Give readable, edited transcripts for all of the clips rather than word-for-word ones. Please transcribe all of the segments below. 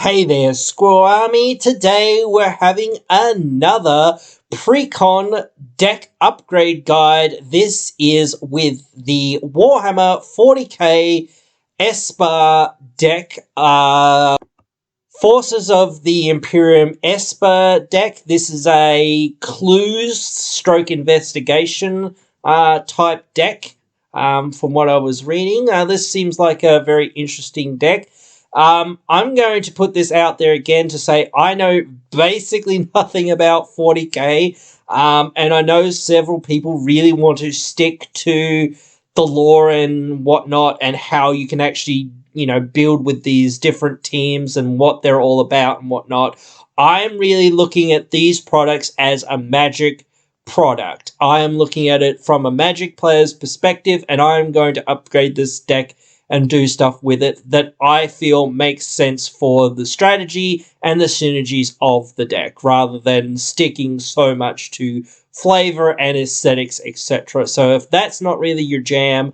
Hey there, Squirrel Army. Today we're having another precon deck upgrade guide. This is with the Warhammer 40k Esper deck, Forces of the Imperium Esper deck. This is a clues stroke investigation type deck. From what I was reading, this seems like a very interesting deck. I'm going to put this out there again to say I know basically nothing about 40k, and I know several people really want to stick to the lore and whatnot and how you can actually, build with these different teams and what they're all about and whatnot. I'm really looking at these products as a Magic product. I am looking at it from a Magic player's perspective, and I'm going to upgrade this deck and do stuff with it that I feel makes sense for the strategy and the synergies of the deck, rather than sticking so much to flavor and aesthetics, etc. So if that's not really your jam,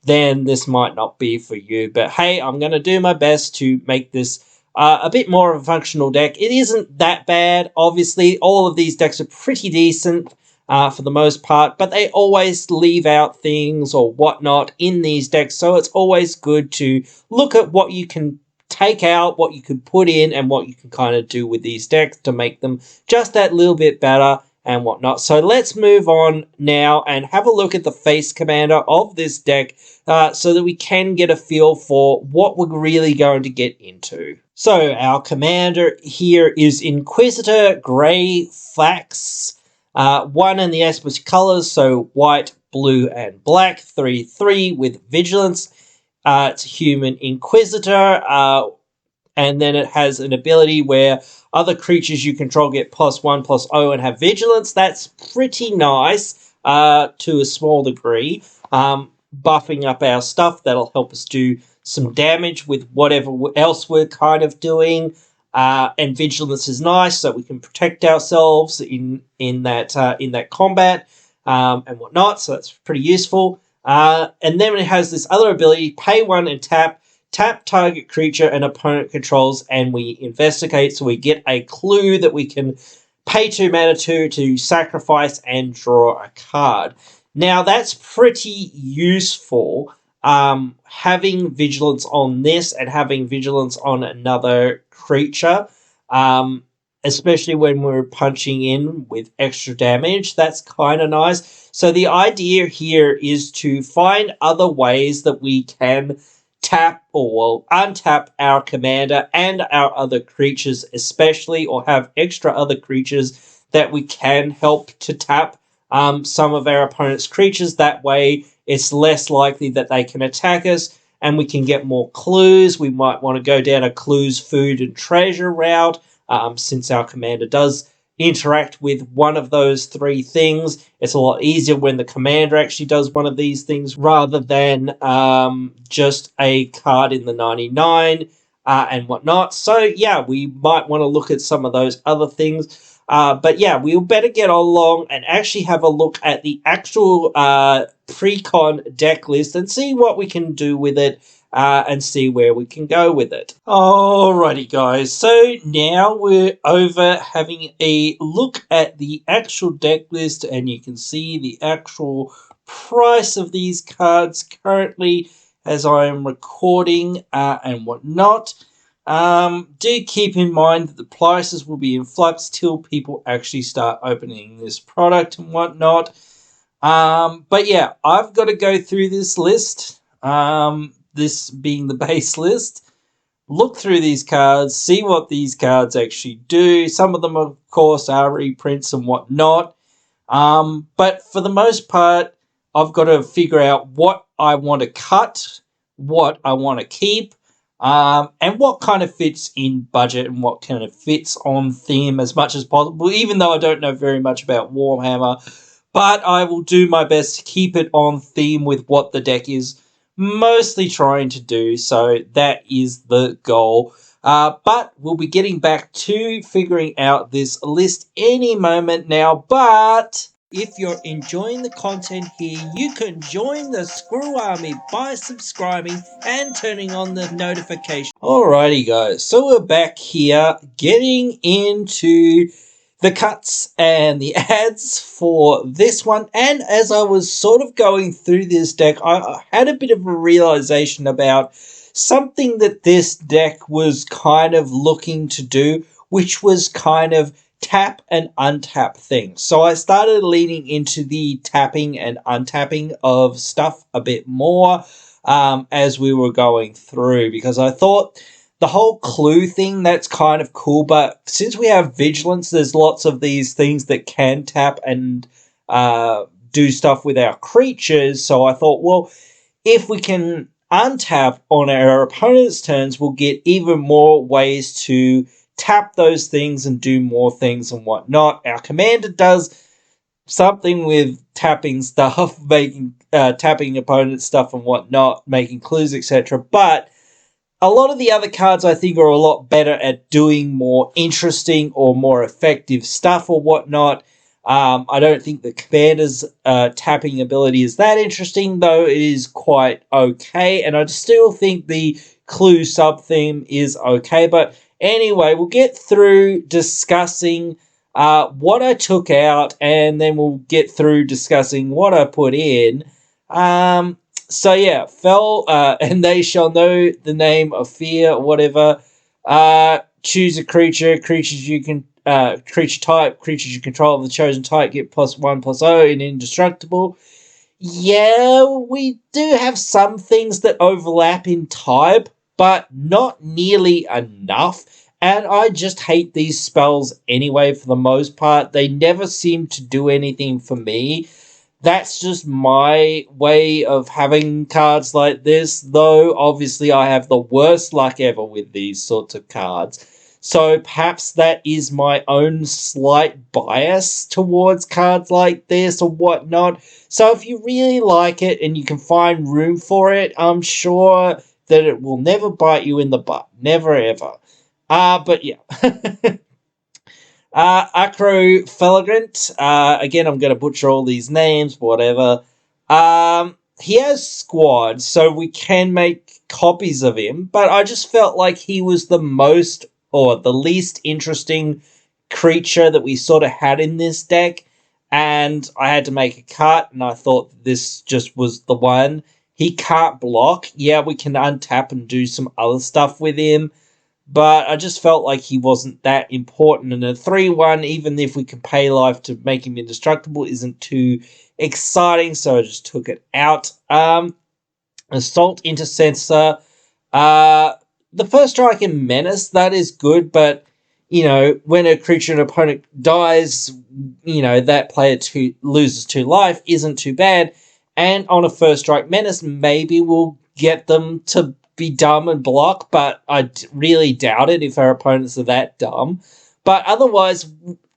then this might not be for you. But hey, I'm going to do my best to make this a bit more of a functional deck. It isn't that bad. Obviously, all of these decks are pretty decent for the most part, but they always leave out things or whatnot in these decks, so it's always good to look at what you can take out, what you can put in, and what you can kind of do with these decks to make them just that little bit better and whatnot. So let's move on now and have a look at the face commander of this deck so that we can get a feel for what we're really going to get into. So our commander here is Inquisitor Grey Fax. 1 in the Esper's colors, so white, blue, and black. 3/3 with vigilance. It's a human Inquisitor, and then it has an ability where other creatures you control get +1/+0 and have vigilance. That's pretty nice to a small degree. Buffing up our stuff, that'll help us do some damage with whatever else we're kind of doing. And vigilance is nice, so we can protect ourselves in that combat and whatnot. So that's pretty useful. And then it has this other ability: pay 1 and tap target creature an opponent controls, and we investigate. So we get a clue that we can pay 2 mana to sacrifice and draw a card. Now that's pretty useful. Having vigilance on this and having vigilance on another creature, especially when we're punching in with extra damage, that's kind of nice. So the idea here is to find other ways that we can tap or untap our commander and our other creatures especially, or have extra other creatures that we can help to tap some of our opponent's creatures. That way it's less likely that they can attack us, and we can get more clues. We might want to go down a clues, food, and treasure route, since our commander does interact with one of those 3 things. It's a lot easier when the commander actually does one of these things rather than just a card in the 99 and whatnot. So yeah, we might want to look at some of those other things. But yeah, we'll better get along and actually have a look at the actual precon deck list and see what we can do with it and see where we can go with it. Alrighty guys, so now we're over having a look at the actual deck list, and you can see the actual price of these cards currently as I am recording and whatnot. Do keep in mind that the prices will be in flux till people actually start opening this product and whatnot. But yeah, I've got to go through this list, this being the base list, look through these cards, see what these cards actually do. Some of them, of course, are reprints and whatnot. But for the most part, I've got to figure out what I want to cut, what I want to keep, and what kind of fits in budget and what kind of fits on theme as much as possible, even though I don't know very much about Warhammer. But I will do my best to keep it on theme with what the deck is mostly trying to do. So that is the goal. But we'll be getting back to figuring out this list any moment now. But If you're enjoying the content here, you can join the Squirrel Army by subscribing and turning on the notification. Alrighty guys, so we're back here getting into the cuts and the ads for this one, and as I was sort of going through this deck, I had a bit of a realization about something that this deck was kind of looking to do, which was kind of tap and untap things. So I started leaning into the tapping and untapping of stuff a bit more as we were going through, because I thought the whole clue thing, that's kind of cool, but since we have vigilance, there's lots of these things that can tap and do stuff with our creatures. So I thought, well, if we can untap on our opponent's turns, we'll get even more ways to tap those things and do more things and whatnot. Our commander does something with tapping stuff, making tapping opponent stuff and whatnot, making clues, etc. But a lot of the other cards I think are a lot better at doing more interesting or more effective stuff or whatnot. I don't think the commander's tapping ability is that interesting, though it is quite okay, and I still think the clue sub-theme is okay, but anyway, we'll get through discussing what I took out, and then we'll get through discussing what I put in. So yeah, fell, and they shall know the name of fear, or whatever. Choose a creature, creatures you can, creature type, creatures you control of the chosen type get +1/+0 in indestructible. Yeah, we do have some things that overlap in type, but not nearly enough. And I just hate these spells anyway for the most part. They never seem to do anything for me. That's just my way of having cards like this, though obviously I have the worst luck ever with these sorts of cards. So perhaps that is my own slight bias towards cards like this or whatnot. So if you really like it and you can find room for it, I'm sure that it will never bite you in the butt. Never ever. But yeah. Acro Filigrant. Again, I'm going to butcher all these names, whatever. He has squad, so we can make copies of him, but I just felt like he was the most, or the least interesting creature that we sort of had in this deck, and I had to make a cut, and I thought this just was the one. He can't block. Yeah, we can untap and do some other stuff with him, but I just felt like he wasn't that important. And a 3/1, even if we can pay life to make him indestructible, isn't too exciting, so I just took it out. Assault Intercessor. The first strike and menace, that is good, but, you know, when a creature and opponent dies, you know, that player loses 2 life, isn't too bad. And on a first strike menace, maybe we'll get them to be dumb and block, but I really doubt it if our opponents are that dumb. But otherwise,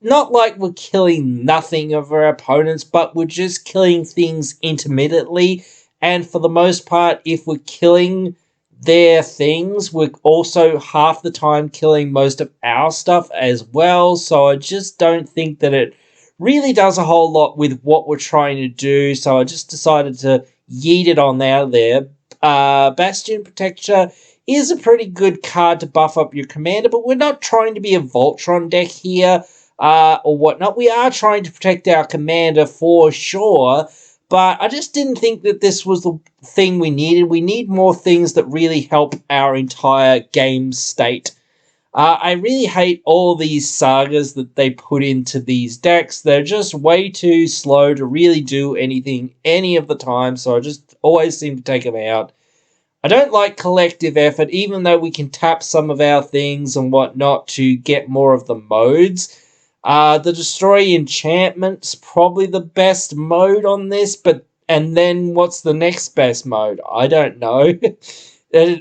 not like we're killing nothing of our opponents, but we're just killing things intermittently. And for the most part, if we're killing their things, we're also half the time killing most of our stuff as well. So I just don't think that it really does a whole lot with what we're trying to do. So I just decided to yeet it on out of there. Bastion Protection is a pretty good card to buff up your commander, but we're not trying to be a Voltron deck here or whatnot. We are trying to protect our commander for sure, but I just didn't think that this was the thing we needed. We need more things that really help our entire game state. I really hate all these sagas that they put into these decks. They're just way too slow to really do anything any of the time, so I just always seem to take them out. I don't like collective effort, even though we can tap some of our things and whatnot to get more of the modes. The Destroy Enchantments, probably the best mode on this, and then what's the next best mode? I don't know.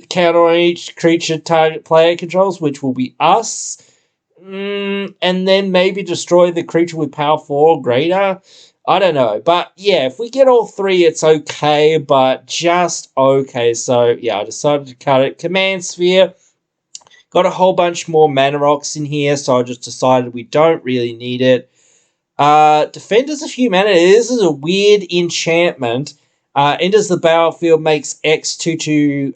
Counter on each creature target player controls, which will be us. And then maybe destroy the creature with power 4 or greater. I don't know. But yeah, if we get all 3, it's okay, but just okay. So yeah, I decided to cut it. Command Sphere. Got a whole bunch more mana rocks in here, so I just decided we don't really need it. Defenders of Humanity. This is a weird enchantment. Enters the battlefield, makes X 2/2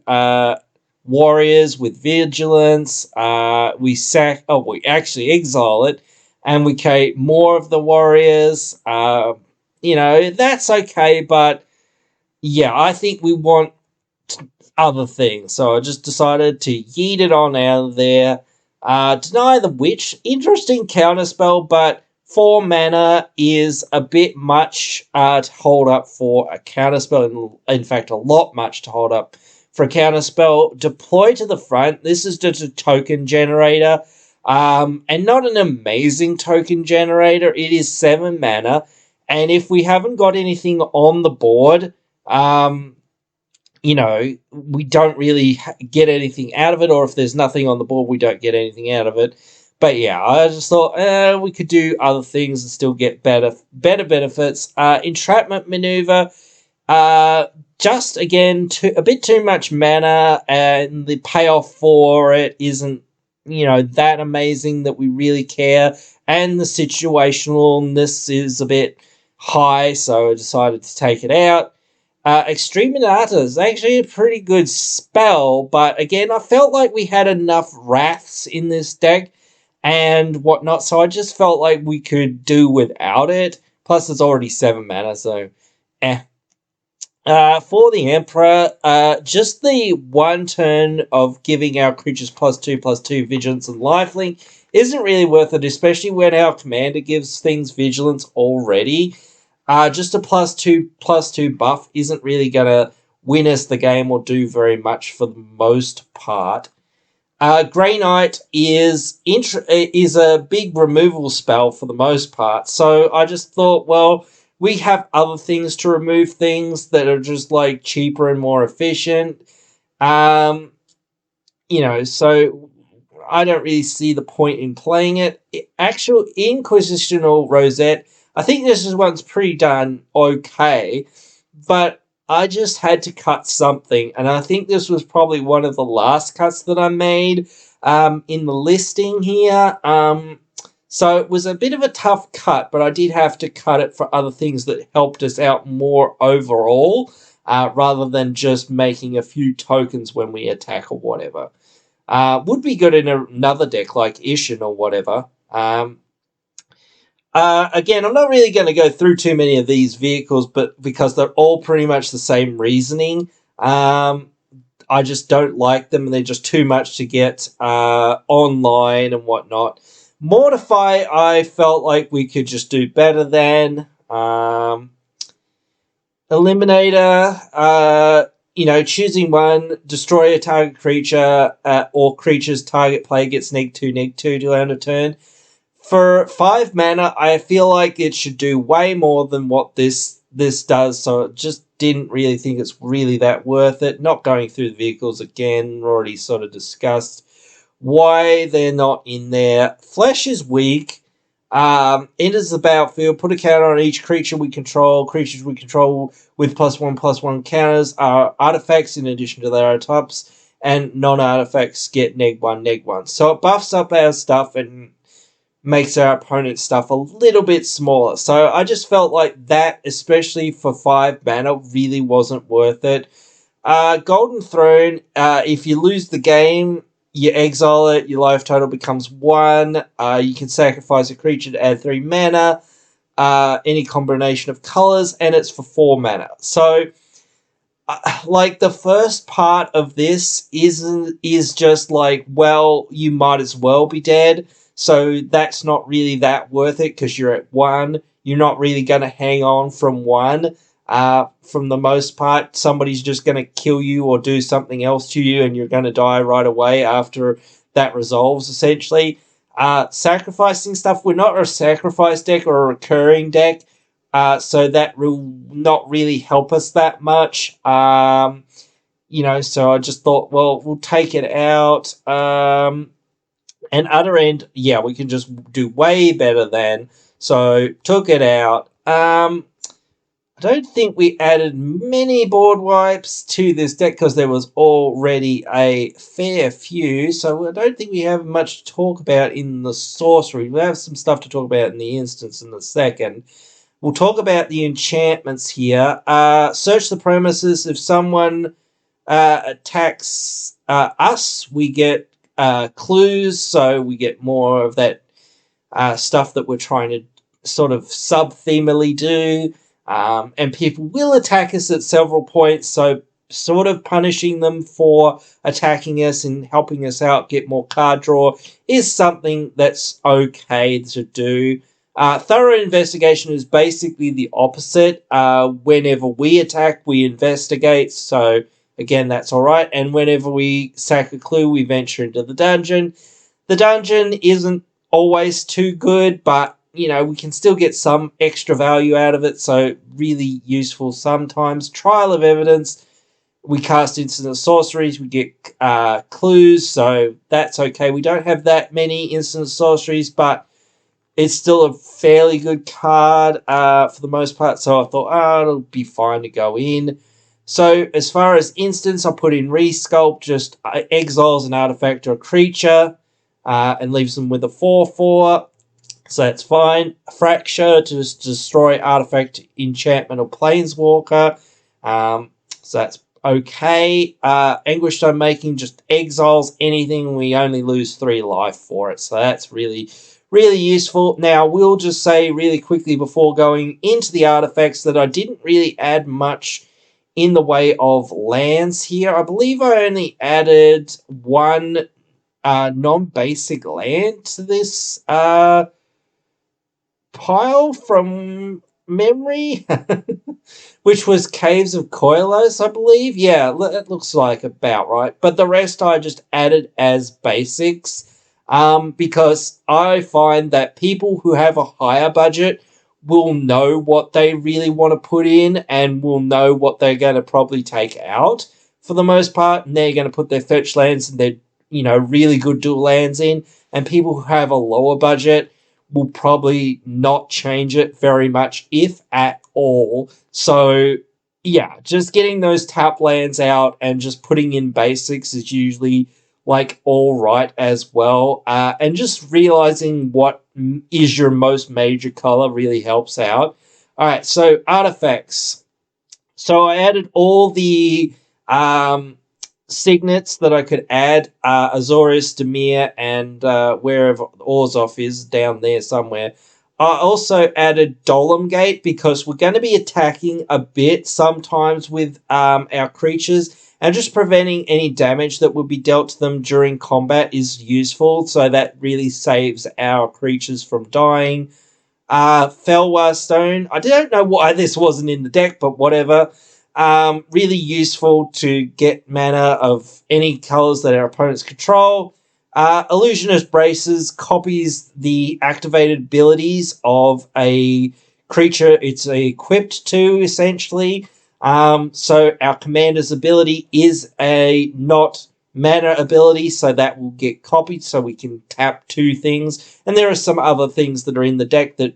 warriors with vigilance. We actually exile it, and we create more of the warriors. That's okay, but yeah, I think we want other things. So I just decided to yeet it on out of there. Deny the Witch. Interesting counterspell, but 4 mana is a bit much to hold up for a counterspell. In fact, a lot much to hold up for a counterspell. Deploy to the front. This is just a token generator. And not an amazing token generator. It is 7 mana. And if we haven't got anything on the board, we don't really get anything out of it, or if there's nothing on the board, we don't get anything out of it. But yeah, I just thought we could do other things and still get better benefits. Entrapment Maneuver, just again, a bit too much mana, and the payoff for it isn't, that amazing that we really care, and the situationalness is a bit high, so I decided to take it out. Exterminata is actually a pretty good spell, but again, I felt like we had enough Wraths in this deck and whatnot, so I just felt like we could do without it. Plus, it's already 7 mana, so for the Emperor, just the one turn of giving our creatures +2/+2 Vigilance and Lifelink isn't really worth it, especially when our commander gives things Vigilance already. Just a +2/+2 buff isn't really going to win us the game or do very much for the most part. Grey Knight is a big removal spell for the most part, so I just thought, well, we have other things to remove things that are just like cheaper and more efficient. So I don't really see the point in playing it. Actual Inquisitional Rosette, I think this one's pretty done okay, but I just had to cut something, and I think this was probably one of the last cuts that I made in the listing here. So it was a bit of a tough cut, but I did have to cut it for other things that helped us out more overall, rather than just making a few tokens when we attack or whatever. Would be good in another deck like Ishin or whatever. Again, I'm not really going to go through too many of these vehicles, but because they're all pretty much the same reasoning, I just don't like them, and they're just too much to get online and whatnot. Mortify, I felt like we could just do better than. Eliminator, choosing one, destroy a target creature, or creature's target player gets -2/-2 to end a turn. For 5 mana, I feel like it should do way more than what this does, so I just didn't really think it's really that worth it. Not going through the vehicles again, already sort of discussed why they're not in there. Flesh is weak. Enters the battlefield, put a counter on each creature we control. Creatures we control with +1/+1 counters are artifacts in addition to their archetypes, and non-artifacts get -1/-1. So it buffs up our stuff and makes our opponent's stuff a little bit smaller. So I just felt like that, especially for 5 mana, really wasn't worth it. Golden Throne, if you lose the game, you exile it, your life total becomes 1. You can sacrifice a creature to add 3 mana, any combination of colors, and it's for 4 mana. So, the first part of this is just like, well, you might as well be dead. So that's not really that worth it because you're at 1. You're not really going to hang on from 1. From the most part, somebody's just going to kill you or do something else to you, and you're going to die right away after that resolves, essentially. Sacrificing stuff, we're not a sacrifice deck or a recurring deck, so that will not really help us that much. So I just thought, well, we'll take it out. And other end, yeah, we can just do way better than. So took it out. I don't think we added many board wipes to this deck because there was already a fair few. So I don't think we have much to talk about in the sorcery. We have some stuff to talk about in the instance in a second. We'll talk about the enchantments here. Search the premises. If someone attacks us, we get clues, so we get more of that stuff that we're trying to sort of sub-themally do. And people will attack us at several points, so sort of punishing them for attacking us and helping us out get more card draw is something that's okay to do. Thorough investigation is basically the opposite. Whenever we attack, we investigate, so again, that's alright. And whenever we sack a clue, we venture into the dungeon. The dungeon isn't always too good, but you know, we can still get some extra value out of it, so really useful sometimes. Trial of evidence, we cast instant sorceries, we get clues, so that's okay. We don't have that many instant sorceries, but it's still a fairly good card for the most part, so I thought, it'll be fine to go in. So as far as instants, I put in Resculpt, just exiles an artifact or a creature and leaves them with a 4/4. So that's fine. Fracture to just destroy artifact, enchantment, or planeswalker. So that's okay. Anguish Stone Making just exiles anything. We only lose 3 life for it. So that's really, really useful. Now, we'll just say really quickly before going into the artifacts that I didn't really add much in the way of lands here. I believe I only added 1 non-basic land to this pile from memory, which was Caves of Koilos, I believe. Yeah, that looks like about right. But the rest I just added as basics because I find that people who have a higher budget will know what they really want to put in and will know what they're going to probably take out for the most part, and they're going to put their fetch lands and their really good dual lands in, and people who have a lower budget will probably not change it very much, if at all. So, yeah, just getting those tap lands out and just putting in basics is usually, like, all right as well. And just realizing what is your most major color really helps out. All right, so artifacts. So I added all the signets that I could add, Azorius, Demir, and wherever Orzhov is down there somewhere. I also added Dolomgate because we're going to be attacking a bit sometimes with our creatures, and just preventing any damage that would be dealt to them during combat is useful, so that really saves our creatures from dying. Felwar Stone, I don't know why this wasn't in the deck, but whatever. Really useful to get mana of any colors that our opponents control. Illusionist Braces copies the activated abilities of a creature it's equipped to, essentially. So our commander's ability is a not mana ability, so that will get copied, so we can tap 2 things. And there are some other things that are in the deck that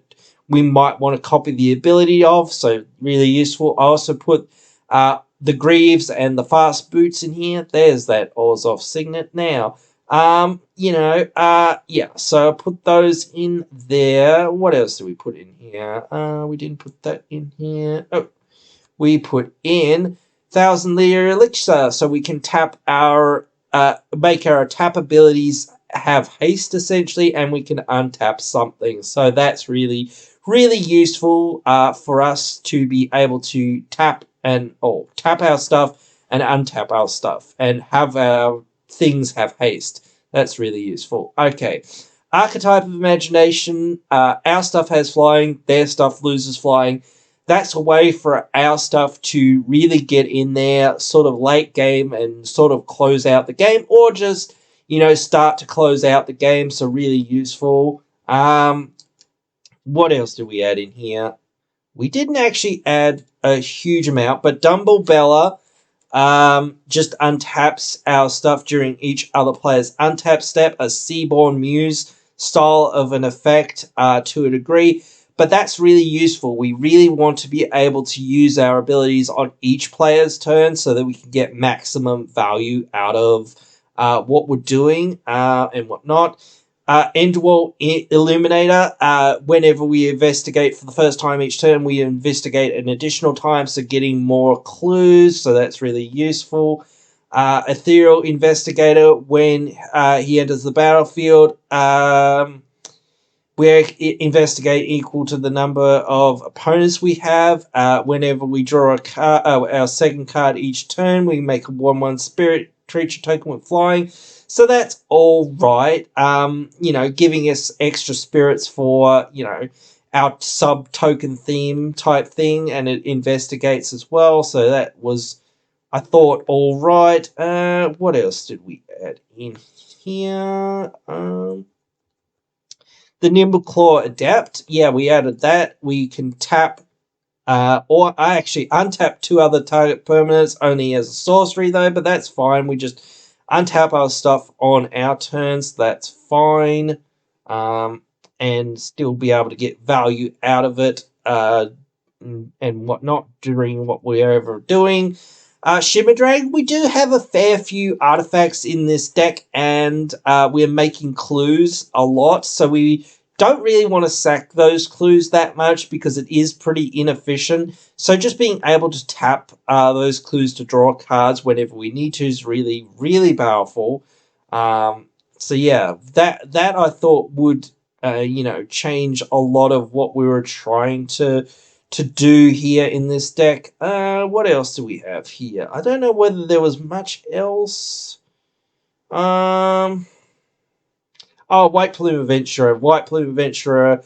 we might want to copy the ability of, so really useful. I also put the Greaves and the Fast Boots in here. There's that Orzhov signet now. Yeah, so I put those in there. What else do we put in here? We didn't put that in here. Oh, we put in 1,000-Year Elixir, so we can tap our, make our tap abilities have haste, essentially, and we can untap something. So that's really, really useful for us to be able to tap our stuff and untap our stuff and have our things have haste. That's really useful. Okay. Archetype of Imagination. Our stuff has flying. Their stuff loses flying. That's a way for our stuff to really get in there sort of late game and sort of close out the game, or just, start to close out the game. So really useful. What else do we add in here? We didn't actually add a huge amount, but Dumbbell Bella just untaps our stuff during each other player's untap step. A Seaborn Muse style of an effect to a degree. but that's really useful. We really want to be able to use our abilities on each player's turn so that we can get maximum value out of what we're doing and whatnot. Endwall Illuminator. Whenever we investigate for the first time each turn, we investigate an additional time, so getting more clues, so that's really useful. Ethereal Investigator, when he enters the battlefield, we investigate equal to the number of opponents we have. Whenever we draw a card, our second card each turn, we make a 1/1 spirit creature token with flying. So that's all right. Giving us extra spirits for, our sub-token theme type thing, and it investigates as well. So that was, I thought, all right. What else did we add in here? The Nimble Claw Adapt. Yeah, we added that. We can tap, or I actually untap 2 other target permanents, only as a sorcery though, but that's fine. We just untap our stuff on our turns. That's fine. And still be able to get value out of it and whatnot during what we're ever doing. Shimmer Drag, we do have a fair few artifacts in this deck, and we're making clues a lot, so we don't really want to sack those clues that much because it is pretty inefficient. So just being able to tap those clues to draw cards whenever we need to is really, really powerful. So yeah, that I thought would change a lot of what we were trying to do here in this deck. What else do we have here? I don't know whether there was much else. White Plume Adventurer. White Plume Adventurer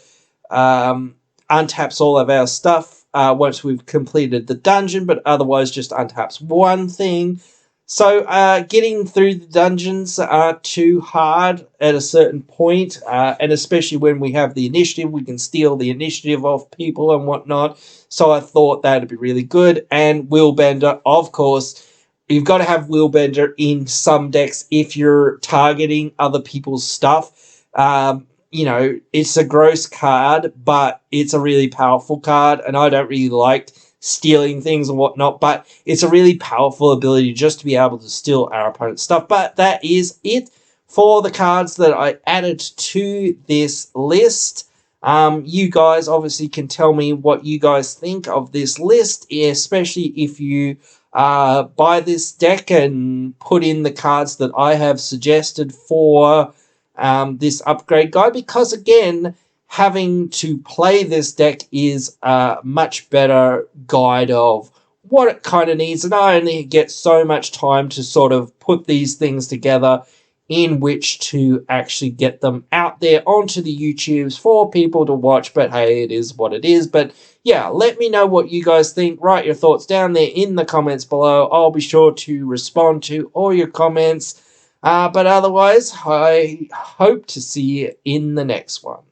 untaps all of our stuff once we've completed the dungeon, but otherwise just untaps one thing. So getting through the dungeons aren't too hard at a certain point, and especially when we have the initiative, we can steal the initiative off people and whatnot. So I thought that'd be really good. And Willbender, of course. You've got to have Willbender in some decks if you're targeting other people's stuff. It's a gross card, but it's a really powerful card, and I don't really like stealing things and whatnot, but it's a really powerful ability just to be able to steal our opponent's stuff. But that is it for the cards that I added to this list. You guys obviously can tell me what you guys think of this list, especially if you buy this deck and put in the cards that I have suggested for this upgrade guide, because again, having to play this deck is a much better guide of what it kind of needs, and I only get so much time to sort of put these things together in which to actually get them out there onto the YouTubes for people to watch. But hey, it is what it is. But yeah, let me know what you guys think. Write your thoughts down there in the comments below. I'll be sure to respond to all your comments. But otherwise, I hope to see you in the next one.